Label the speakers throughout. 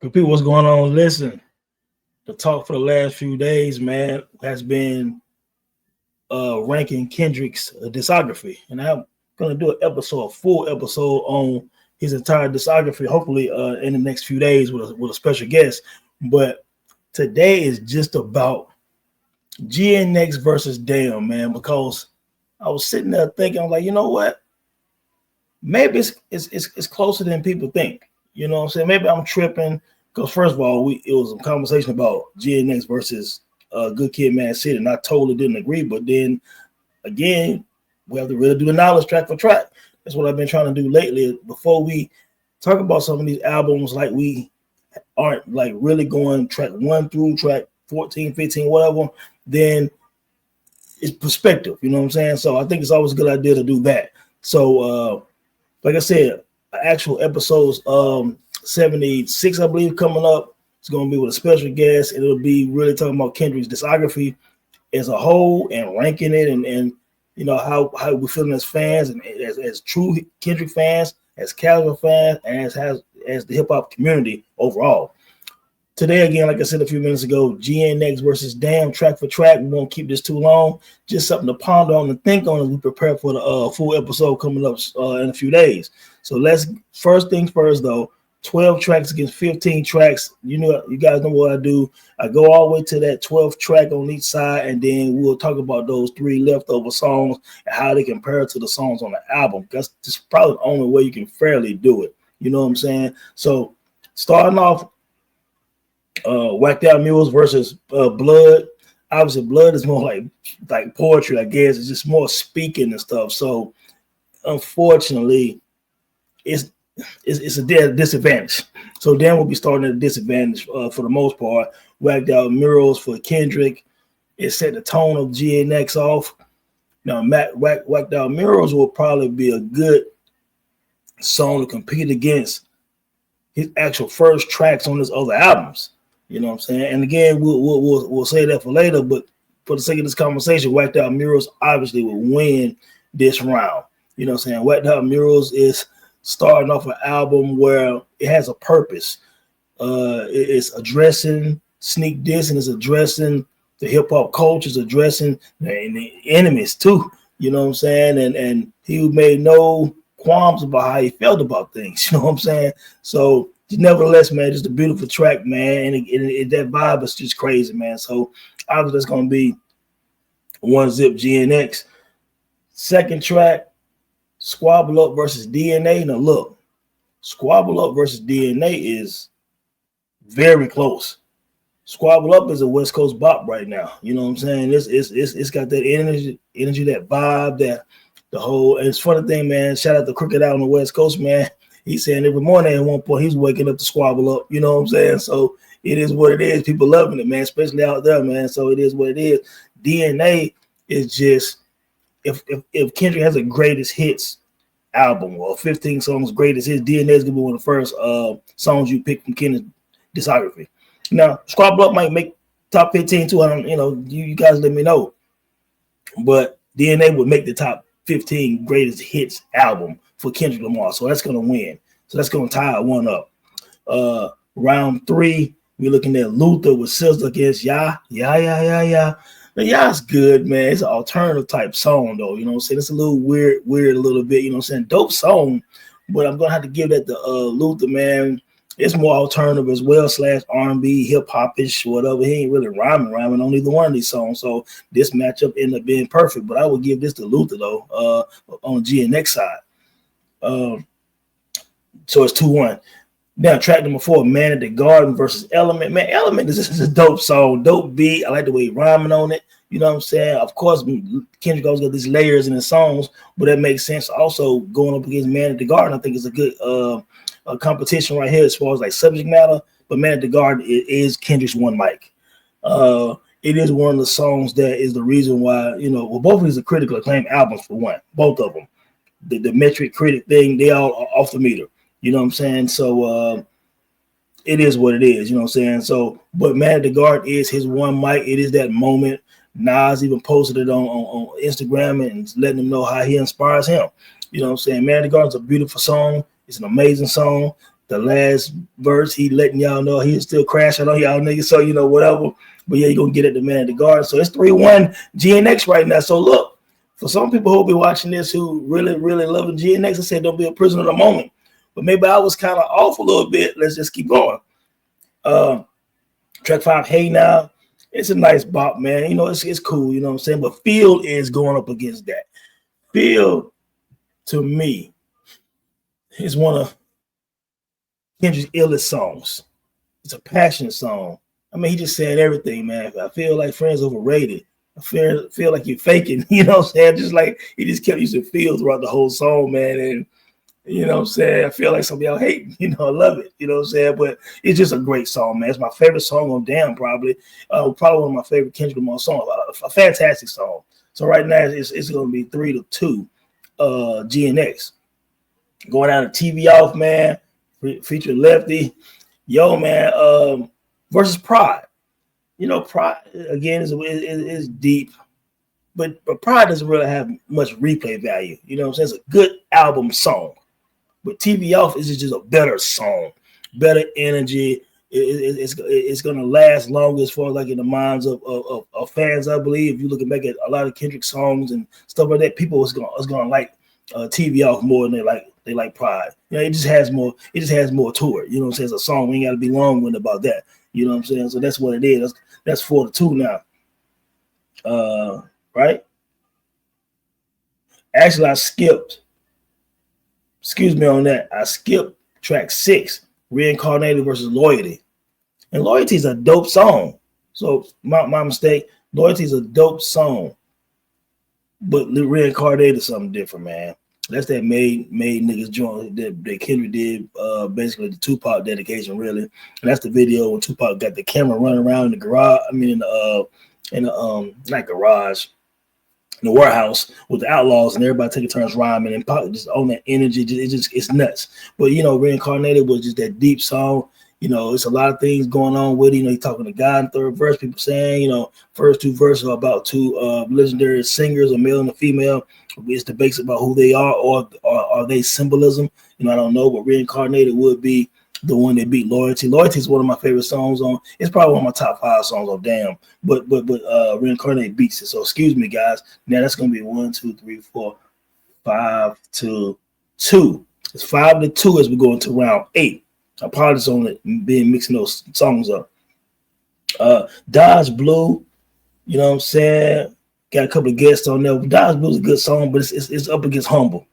Speaker 1: Good people, what's going on? Listen, the talk for the last few days, man, has been ranking Kendrick's discography, and I'm gonna do a full episode on his entire discography. Hopefully, in the next few days with a special guest. But today is just about GNX versus Damn, man, because I was sitting there thinking, I'm like, you know what? Maybe it's closer than people think. You know what I'm saying? Maybe I'm tripping. Because first of all, it was a conversation about GNX versus Good Kid, Mad City, and I totally didn't agree. But then again, we have to really do the knowledge track for track. That's what I've been trying to do lately. Before we talk about some of these albums, like we aren't like really going track 1 through track 14, 15, whatever, then it's perspective. You know what I'm saying? So I think it's always a good idea to do that. So like I said, actual episodes 76, I believe, coming up. It's going to be with a special guest, and it'll be really talking about Kendrick's discography as a whole and ranking it, and you know how we're feeling as fans and as true Kendrick fans, as casual fans, and as the hip hop community overall. Today, again, like I said a few minutes ago, GNX versus Damn, track for track. We won't keep this too long. Just something to ponder on and think on as we prepare for the full episode coming up in a few days. So let's first things first, though. 12 tracks against 15 tracks. You know, you guys know what I do. I go all the way to that 12th track on each side, and then we'll talk about those 3 leftover songs and how they compare to the songs on the album. That's just probably the only way you can fairly do it. You know what I'm saying? So starting off, Whacked Out Mules versus Blood. Obviously, Blood is more like poetry, I guess. It's just more speaking and stuff. So unfortunately, it's a disadvantage. So Dan will be starting at a disadvantage for the most part. Whacked Out Murals for Kendrick. It set the tone of GNX off. Now, Whacked Out Murals will probably be a good song to compete against his actual first tracks on his other albums. You know what I'm saying? And again, we'll say that for later, but for the sake of this conversation, Whacked Out Murals obviously will win this round. You know what I'm saying? Whacked Out Murals is starting off an album where it has a purpose. It's addressing sneak diss, and it's addressing the hip hop culture, it's addressing the enemies too. You know what I'm saying? And he made no qualms about how he felt about things. You know what I'm saying? So nevertheless, man, just a beautiful track, man, and that vibe is just crazy, man. So obviously that's going to be 1-Zip GNX. Second track, Squabble Up versus DNA. Now look, Squabble Up versus DNA is very close. Squabble Up is a West Coast bop right now. You know what I'm saying? It's got that energy, that vibe, that the whole. And it's funny thing, man. Shout out to Crooked out on the West Coast, man. He's saying every morning at one point he's waking up to Squabble Up. You know what I'm saying? So it is what it is. People loving it, man, especially out there, man. So it is what it is. DNA is just if Kendrick has a greatest hits album or 15 songs greatest hits, DNA is gonna be one of the first songs you pick from Kendrick's discography. Now, Squabble Up might make top 15 too. I don't, you guys let me know. But DNA would make the top 15 greatest hits album for Kendrick Lamar. So that's going to win. So that's going to tie one up. Round 3, we're looking at Luther with Sizzle against Ya. Now, Ya's good, man. It's an alternative type song, though. You know what I'm saying? It's a little weird a little bit. You know what I'm saying? Dope song, but I'm going to have to give that to Luther, man. It's more alternative as well, / R&B, hip-hop-ish, whatever. He ain't really rhyming on either one of these songs. So this matchup ended up being perfect. But I would give this to Luther, though, on the GNX side. So it's 2-1. Now, track number 4, Man at the Garden versus Element. Man, Element is a dope song, dope beat. I like the way he rhyming on it. You know what I'm saying? Of course, Kendrick always got these layers in his songs, but that makes sense. Also, going up against Man at the Garden, I think is a good competition right here as far as like subject matter. But Man at the Garden is Kendrick's one mic. It is one of the songs that is the reason why, both of these are critically acclaimed albums for one, both of them. The metric critic thing, they all are off the meter. You know what I'm saying? So it is what it is. You know what I'm saying? So, but Man at the Garden is his one mic. It is that moment. Nas even posted it on Instagram and letting him know how he inspires him. You know what I'm saying? Man at the Garden is a beautiful song. It's an amazing song. The last verse, he letting y'all know he's still crashing on y'all niggas. So, you know, whatever. But yeah, you're going to get at the man at the guard. So it's 3-1 GNX right now. So look, for some people who will be watching this who really, really loving GNX, I said don't be a prisoner of the moment. But maybe I was kind of off a little bit. Let's just keep going. Track 5, Hey Now. It's a nice bop, man. You know, it's cool, you know what I'm saying? But Feel is going up against that. Feel, to me, is one of Kendrick's illest songs. It's a passion song. I mean, he just said everything, man. I feel like friends overrated. I feel like you're faking, you know what I'm saying? Just like he just kept using feel throughout the whole song, man. And you know what I'm saying? I feel like some of y'all hate, you know, I love it, you know what I'm saying? But it's just a great song, man. It's my favorite song on Damn, probably. Probably one of my favorite Kendrick Lamar songs. A fantastic song. So right now it's going to be 3-2 GNX. Going down to TV Off, man. Featuring Lefty. Yo, man, versus Pride. You know, Pride, again, is deep. But Pride doesn't really have much replay value. You know what I'm saying? It's a good album song. But TV Off is just a better song, better energy. It's going to last longer as far as like in the minds of fans, I believe. If you're looking back at a lot of Kendrick songs and stuff like that, people is going to like TV Off more than they like Pride. You know, it just has more to it. You know what I'm saying? It's a song. We ain't got to be long-winded about that. You know what I'm saying? So that's what it is. That's 4-2 now. Right? Actually, I skipped. Excuse me on that. I skipped track 6, Reincarnated versus Loyalty. And Loyalty is a dope song. So my mistake. Loyalty is a dope song. But Reincarnated is something different, man. That's that made niggas joint that Kendrick did, basically the Tupac dedication, really. And that's the video when Tupac got the camera running around in the garage. I mean, in the not garage, in the warehouse with the Outlaws, and everybody taking turns rhyming and Pac just on that energy. It's nuts. But you know, Reincarnated was just that deep song. You know, it's a lot of things going on with it. You know, he's talking to God in third verse. People saying, you know, first 2 verses are about 2 legendary singers, a male and a female. It's debates about who they are, or are they symbolism? You know, I don't know, but Reincarnated would be the one that beat Loyalty. Loyalty is one of my favorite songs on. It's probably one of my top 5 songs on Damn. But Reincarnated beats it. So excuse me, guys. Now that's gonna be 1, 2, 3, 4, 5 to 2. It's 5-2 as we go into round 8. I apologize on it being mixing those songs up. Dodge Blue, you know what I'm saying? Got a couple of guests on there. Dodge Blue is a good song, but it's up against Humble.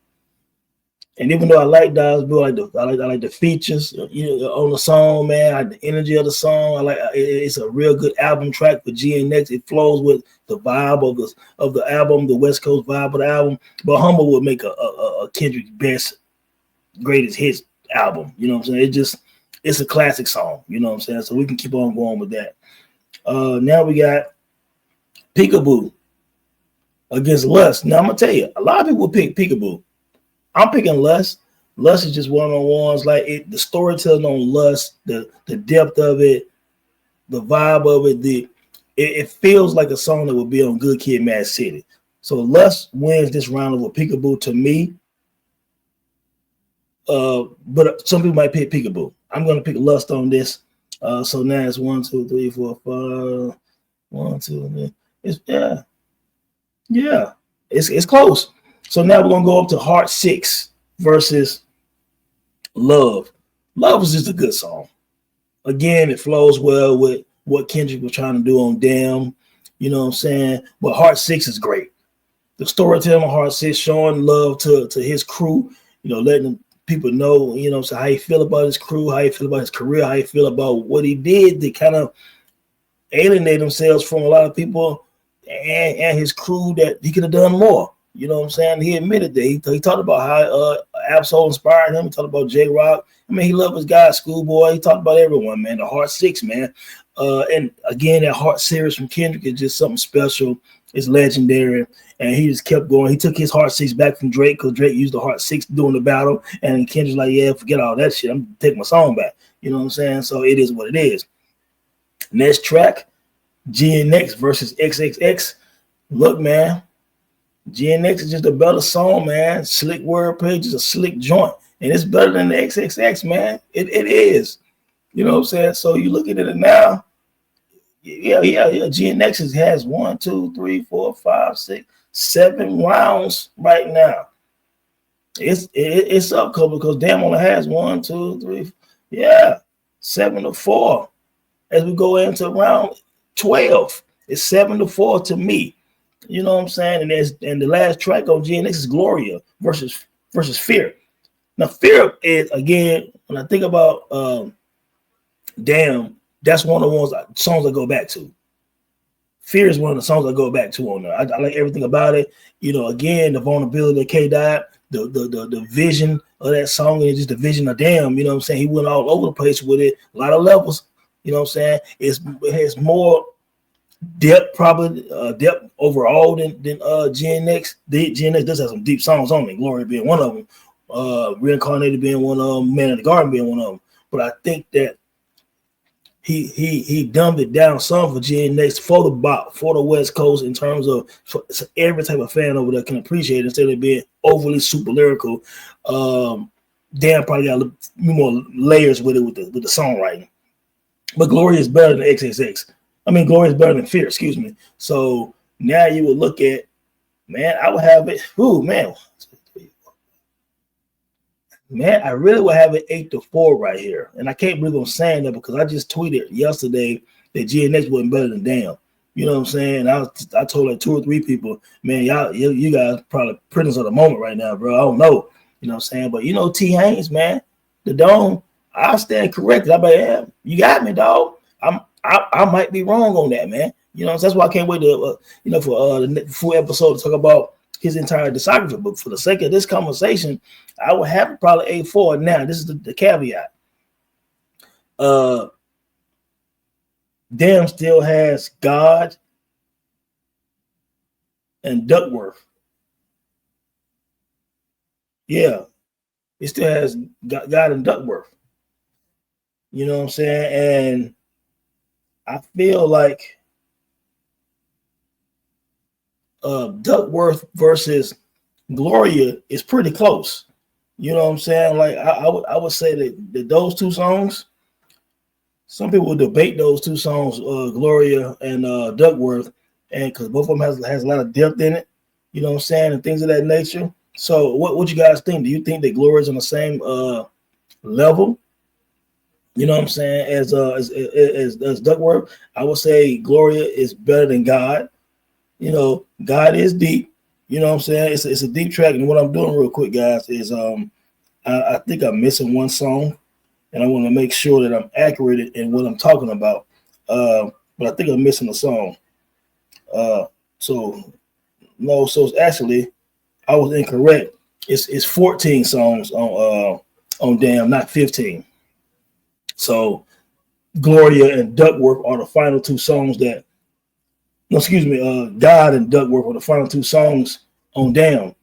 Speaker 1: And even though I like Dodge Blue, I like the features, you know, on the song, man. I like the energy of the song. It's a real good album track for GNX. It flows with the vibe of the album, the West Coast vibe of the album. But Humble would make a Kendrick's best, greatest hits album. You know what I'm saying? It's a classic song. You know what I'm saying? So we can keep on going with that. Now we got Peekaboo against Lust. Now I'm gonna tell you, a lot of people pick Peekaboo. I'm picking Lust. Lust is just one-on-ones. Like the storytelling on Lust, the depth of it, the vibe of it. It feels like a song that would be on Good Kid, Mad City. So Lust wins this round over Peekaboo to me. But some people might pick Peekaboo. I'm gonna pick Lust on this. So now it's 1, 2, 3, 4, 5. 1, 2, 3. It's close. So now we're gonna go up to Heart 6 versus Love. Love is just a good song. Again, it flows well with what Kendrick was trying to do on Damn. You know what I'm saying? But Heart 6 is great. The storytelling on Heart 6, showing love to his crew, you know, letting people know, you know, so how he feel about his crew, how he feel about his career, how he feel about what he did to kind of alienate themselves from a lot of people and his crew, that he could have done more. You know what I'm saying? He admitted that. He talked about how Absol inspired him. He talked about J-Rock. I mean, he loved his guy, Schoolboy. He talked about everyone, man. The Heart 6, man. And again, that Heart series from Kendrick is just something special. It's legendary. And he just kept going. He took his Heart 6 back from Drake because Drake used the Heart 6 during the battle. And Kendrick's like, yeah, forget all that shit. I'm going to take my song back. You know what I'm saying? So it is what it is. Next track, GNX versus XXX. Look, man, GNX is just a better song, man. Slick wordplay, just a slick joint. and it's better than the XXX, man. It is. You know what I'm saying? So you look at it now. Yeah. GNX has 1, 2, 3, 4, 5, 6, 7 rounds right now. It's up because Damn only has 1, 2, 3, 7-4. As we go into round 12, it's 7-4 to me. You know what I'm saying? And the last track on GNX is Gloria versus Fear. Now Fear is, again, when I think about Damn, that's one of the songs I go back to. Fear is one of the songs I go back to on there. I like everything about it. You know, again, the vulnerability of K Dot, the vision of that song, and just the vision of Damn. You know what I'm saying? He went all over the place with it. A lot of levels. You know what I'm saying? It has more depth, probably depth overall than GNX. GNX does have some deep songs on it. Glory being one of them. Reincarnated being one of them. Man in the Garden being one of them. But I think that he dumbed it down some for GNX for the West Coast in terms of so every type of fan over there can appreciate it instead of being overly super lyrical. Damn probably got a little more layers with it with the songwriting. But Gloria is better than XXX. I mean, Gloria is better than Fear, excuse me. So now you would look at, man, I would have it. Ooh, man. Man, I really would have it 8-4 right here. And I can't believe I'm saying that because I just tweeted yesterday that GNX wasn't better than Damn. You know what I'm saying? I told like 2 or 3 people, man, you guys probably prisoners of the moment right now, bro. I don't know. You know what I'm saying? But you know, T. Haynes, man, the Dome, I'll stand corrected. I'm like, yeah, you got me, dog. I might be wrong on that, man. You know, so that's why I can't wait to for the full episode to talk about his entire discography. But for the sake of this conversation, I would have it probably 8-4. Now, this is the caveat. Damn still has God and Duckworth. Yeah, it still has God and Duckworth. You know what I'm saying? And I feel like Duckworth versus Gloria is pretty close. You know what I'm saying? Like I would say that those 2 songs, some people would debate those 2 songs, Gloria and Duckworth, and because both of them has a lot of depth in it, you know what I'm saying, and things of that nature. So what you guys think? Do you think that Gloria's on the same level? You know what I'm saying, as Duckworth? I would say Gloria is better than God. You know, God is deep. You know what I'm saying? It's a deep track. And what I'm doing real quick, guys, is I think I'm missing one song, and I want to make sure that I'm accurate in what I'm talking about. But I think I'm missing a song. So it's actually I was incorrect. It's 14 songs on Damn, not 15. So Gloria and Duckworth are the final 2 songs that. No, excuse me. God and Duckworth are the final 2 songs on Damn.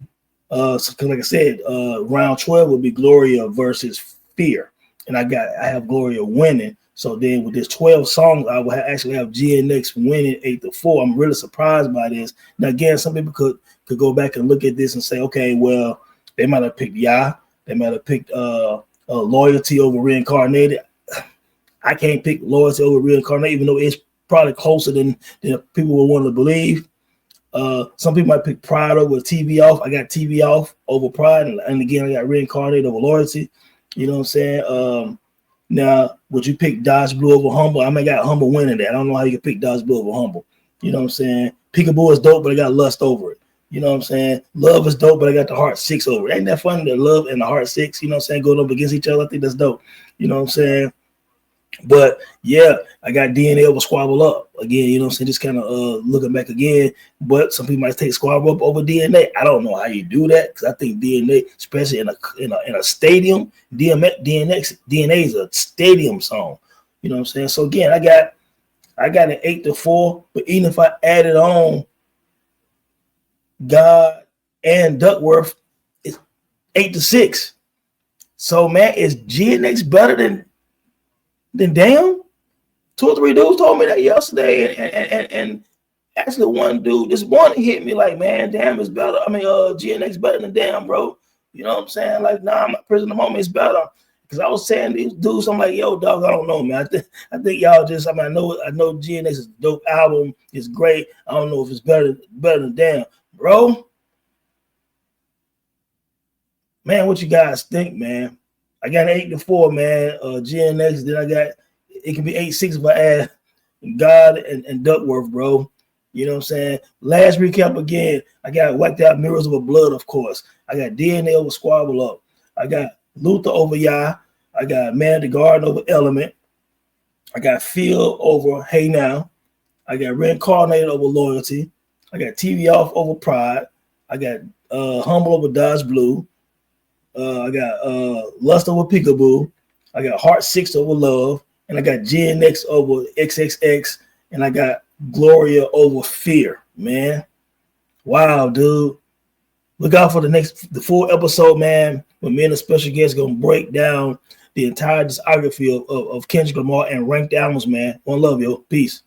Speaker 1: So, like I said, round 12 would be Gloria versus Fear, and I have Gloria winning. So then with this 12 songs, I will actually have GNX winning 8-4. I'm really surprised by this. Now again, some people could go back and look at this and say, okay, well, they might have picked Yah, they might have picked Loyalty over Reincarnated. I can't pick Loyalty over Reincarnated, even though it's probably closer than people would want to believe. Some people might pick Pride over TV Off. I got TV Off over Pride, and again, I got Reincarnated over Loyalty. You know what I'm saying? Now, would you pick Dodge Blue over Humble? I got Humble winning that. I don't know how you can pick Dodge Blue over Humble. You know what I'm saying? Peekaboo is dope, but I got Lust over it. You know what I'm saying? Love is dope, but I got the Heart 6 over it. Ain't that funny that Love and the Heart 6, you know what I'm saying, going up against each other? I think that's dope. You know what I'm saying? But yeah, I got DNA over Squabble Up again. You know what I'm saying? Just kind of looking back again. But some people might take Squabble Up over DNA. I don't know how you do that because I think DNA, especially in a stadium, DNA is a stadium song. You know what I'm saying? So again, I got an 8-4. But even if I added on God and Duckworth, it's 8-6. So man, is GNX better than Damn? 2 or 3 dudes told me that yesterday, and actually one dude, this one hit me like, man, Damn is better. I mean, GNX better than Damn, bro. You know what I'm saying? Like, nah, my Prison of the Moment is better. Because I was saying these dudes, I'm like, yo, dog, I don't know, man. I think y'all just, I mean, I know GNX is a dope album. It's great. I don't know if it's better than Damn. Bro, man, what you guys think, man? I got an 8-4, man. GNX, then I got, it can be 8-6 if I add God and Duckworth, bro. You know what I'm saying? Last recap again, I got Whacked Out Mirrors Over Blood, of course. I got DNA over Squabble Up. I got Luther over Ya. I got Man of the Garden over Element. I got Feel over Hey Now. I got Reincarnated over Loyalty. I got TV Off over Pride. I got Humble over Dodge Blue. I got Lust over Peekaboo. I got Heart 6 over Love. And I got GNX over XXX. And I got Gloria over Fear, man. Wow, dude. Look out for the full episode, man, when me and a special guest gonna break down the entire discography of Kendrick Lamar and rank albums, man. One love, yo. Peace.